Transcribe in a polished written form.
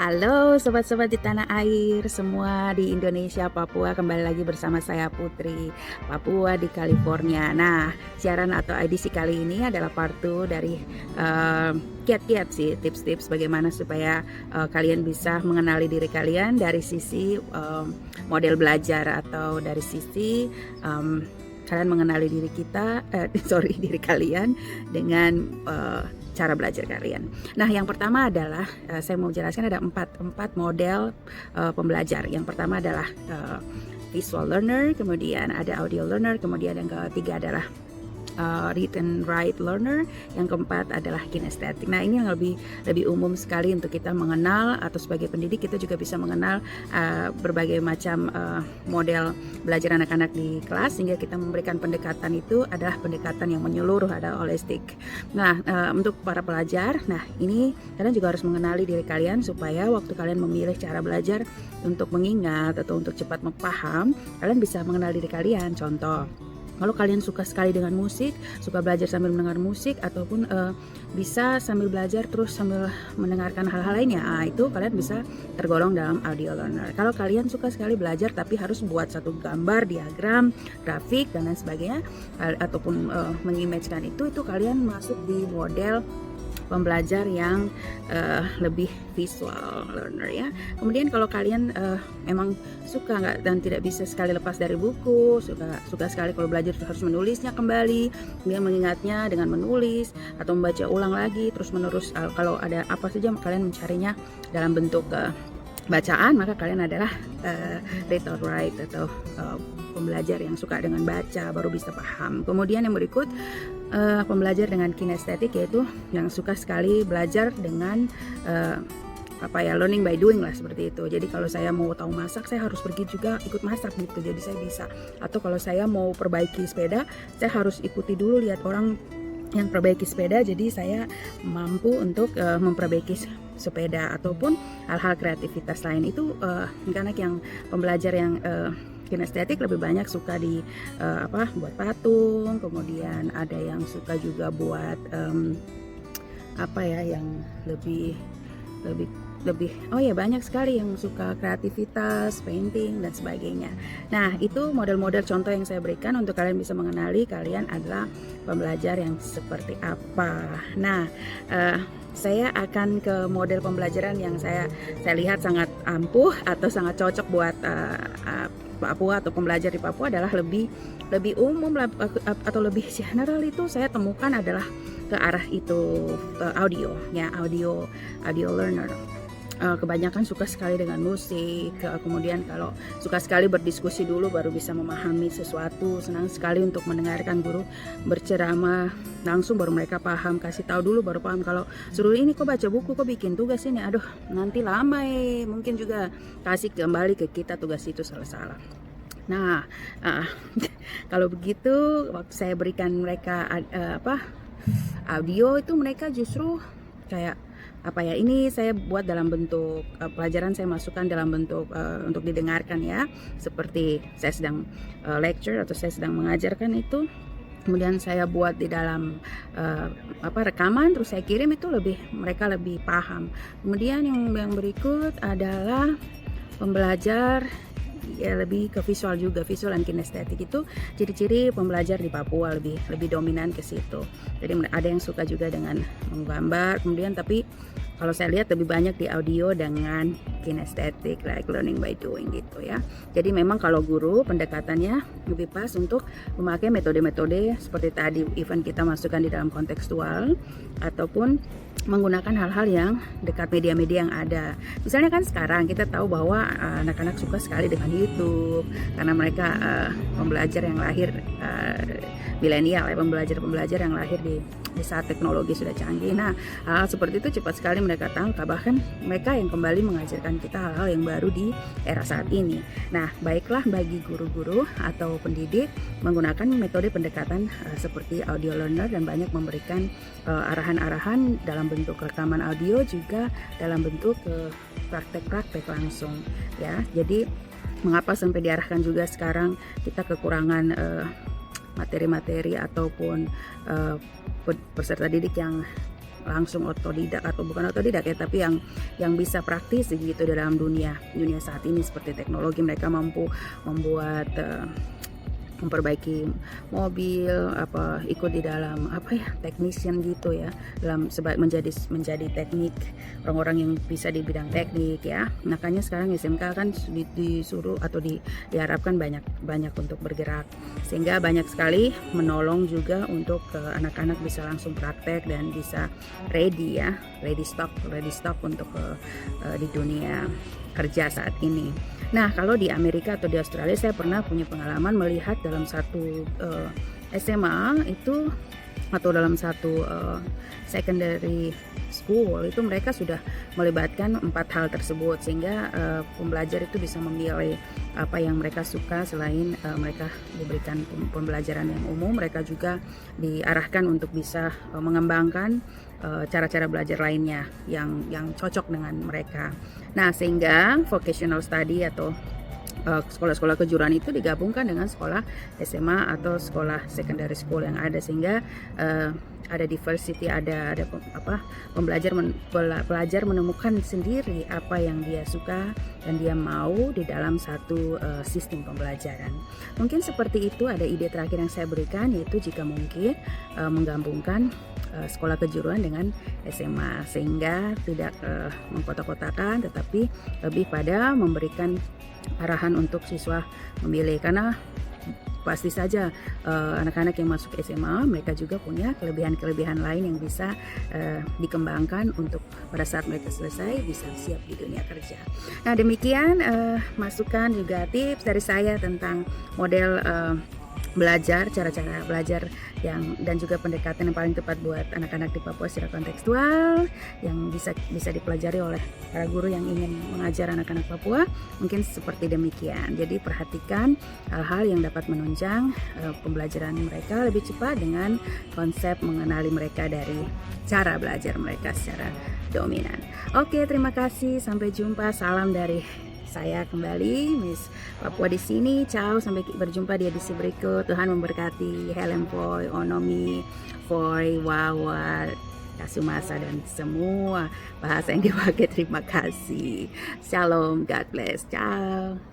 Halo sobat-sobat di tanah air semua di Indonesia, Papua. Kembali lagi bersama saya Putri, Papua di California. Nah, siaran atau edisi kali ini adalah part 2 dari kiat-kiat sih, tips-tips bagaimana supaya kalian bisa mengenali diri kalian dari sisi model belajar, atau dari sisi kalian mengenali diri kita, diri kalian dengan cara belajar kalian. Nah, yang pertama adalah saya mau jelaskan ada empat model pembelajar. Yang pertama adalah visual learner, kemudian ada audio learner, kemudian yang ketiga adalah read and write learner, yang keempat adalah kinesthetic. Nah, ini yang lebih umum sekali untuk kita mengenal, atau sebagai pendidik kita juga bisa mengenal berbagai macam model belajar anak-anak di kelas, sehingga kita memberikan pendekatan itu adalah pendekatan yang menyeluruh, ada holistik. Nah, untuk para pelajar, nah ini kalian juga harus mengenali diri kalian supaya waktu kalian memilih cara belajar untuk mengingat atau untuk cepat memaham, kalian bisa mengenal diri kalian. Contoh, kalau kalian suka sekali dengan musik, suka belajar sambil mendengar musik, ataupun bisa sambil belajar terus sambil mendengarkan hal-hal lainnya, itu kalian bisa tergolong dalam audio learner. Kalau kalian suka sekali belajar tapi harus buat satu gambar, diagram, grafik, dan lain sebagainya, ataupun mengimagekan itu kalian masuk di model pembelajar yang lebih visual learner ya. Kemudian kalau kalian emang suka nggak dan tidak bisa sekali lepas dari buku, suka sekali kalau belajar harus menulisnya kembali, kemudian mengingatnya dengan menulis atau membaca ulang lagi terus menerus, kalau ada apa saja kalian mencarinya dalam bentuk bacaan, maka kalian adalah read or write, atau pembelajar yang suka dengan baca baru bisa paham. Kemudian yang berikut pembelajar dengan kinestetik, yaitu yang suka sekali belajar dengan learning by doing lah, seperti itu. Jadi kalau saya mau tahu masak, saya harus pergi juga ikut masak gitu, jadi saya bisa. Atau kalau saya mau perbaiki sepeda, saya harus ikuti dulu lihat orang yang perbaiki sepeda, jadi saya mampu untuk memperbaiki sepeda. Ataupun hal-hal kreativitas lain itu anak yang pembelajar yang kinestetik lebih banyak suka di buat patung, kemudian ada yang suka juga buat yang lebih banyak sekali yang suka kreativitas, painting dan sebagainya. Nah, itu model-model contoh yang saya berikan untuk kalian bisa mengenali kalian adalah pembelajar yang seperti apa. Nah, saya akan ke model pembelajaran yang saya lihat sangat ampuh atau sangat cocok buat Papua atau pembelajar di Papua, adalah lebih umum atau lebih general. Itu saya temukan adalah ke arah itu, audio learner. Kebanyakan suka sekali dengan musik, kemudian kalau suka sekali berdiskusi dulu baru bisa memahami sesuatu, senang sekali untuk mendengarkan guru berceramah langsung baru mereka paham, kasih tahu dulu baru paham. Kalau suruh ini kok baca buku, kok bikin tugas ini, aduh nanti lama mungkin juga kasih kembali ke kita tugas itu salah-salah. Nah, kalau begitu waktu saya berikan mereka audio itu, mereka justru kayak ini saya buat dalam bentuk pelajaran, saya masukkan dalam bentuk untuk didengarkan ya, seperti saya sedang lecture atau saya sedang mengajarkan itu, kemudian saya buat di dalam rekaman terus saya kirim, itu mereka lebih paham. Kemudian yang berikut adalah pembelajar ya lebih ke visual juga, visual dan kinestetik. Itu ciri-ciri pembelajar di Papua lebih dominan ke situ. Jadi ada yang suka juga dengan menggambar, kemudian tapi kalau saya lihat lebih banyak di audio dengan kinestetik, like learning by doing gitu ya. Jadi memang kalau guru pendekatannya lebih pas untuk memakai metode-metode seperti tadi, event kita masukkan di dalam kontekstual, ataupun menggunakan hal-hal yang dekat media-media yang ada. Misalnya kan sekarang kita tahu bahwa anak-anak suka sekali dengan YouTube karena mereka pembelajar yang lahir milenial ya, pembelajar yang lahir di saat teknologi sudah canggih. Nah, hal seperti itu cepat sekali mereka tangkap, bahkan mereka yang kembali mengajarkan kita hal-hal yang baru di era saat ini. Nah, baiklah bagi guru-guru atau pendidik menggunakan metode pendekatan seperti audio learner, dan banyak memberikan arahan-arahan dalam bentuk rekaman audio, juga dalam bentuk praktek-praktek langsung ya. Jadi mengapa sampai diarahkan juga sekarang kita kekurangan materi-materi ataupun peserta didik yang langsung otodidak atau bukan otodidak ya, tapi yang bisa praktis gitu dalam dunia saat ini seperti teknologi. Mereka mampu membuat memperbaiki mobil, ikut di dalam technician gitu ya, dalam menjadi teknik, orang-orang yang bisa di bidang teknik ya. Makanya sekarang SMK kan disuruh atau diharapkan banyak untuk bergerak, sehingga banyak sekali menolong juga untuk anak-anak bisa langsung praktek dan bisa ready stock untuk di dunia kerja saat ini. Nah, kalau di Amerika atau di Australia, saya pernah punya pengalaman melihat dalam satu SMA itu atau dalam satu secondary school itu mereka sudah melibatkan 4 hal tersebut, sehingga pembelajar itu bisa memilih apa yang mereka suka. Selain mereka diberikan pembelajaran yang umum, mereka juga diarahkan untuk bisa mengembangkan cara-cara belajar lainnya yang cocok dengan mereka. Nah, sehingga vocational study atau sekolah-sekolah kejuruan itu digabungkan dengan sekolah SMA atau sekolah secondary school yang ada, sehingga ada diversity, ada pelajar menemukan sendiri apa yang dia suka dan dia mau di dalam satu sistem pembelajaran. Mungkin seperti itu. Ada ide terakhir yang saya berikan, yaitu jika mungkin menggabungkan sekolah kejuruan dengan SMA, sehingga tidak mengkotak-kotakan, tetapi lebih pada memberikan arahan untuk siswa memilih. Karena pasti saja anak-anak yang masuk SMA mereka juga punya kelebihan-kelebihan lain yang bisa dikembangkan untuk pada saat mereka selesai bisa siap di dunia kerja. Nah, demikian masukan juga tips dari saya tentang model belajar, cara-cara belajar dan juga pendekatan yang paling tepat buat anak-anak di Papua secara kontekstual yang bisa dipelajari oleh para guru yang ingin mengajar anak-anak Papua. Mungkin seperti demikian. Jadi perhatikan hal-hal yang dapat menunjang pembelajaran mereka lebih cepat dengan konsep mengenali mereka dari cara belajar mereka secara dominan. Oke, terima kasih. Sampai jumpa. Salam dari saya kembali, Miss Papua di sini. Ciao, sampai berjumpa di edisi berikut. Tuhan memberkati. Helen Poi, Onomi, Poi, Wawa, Kasumasa, dan semua bahasa yang dipakai. Terima kasih. Shalom, God bless. Ciao.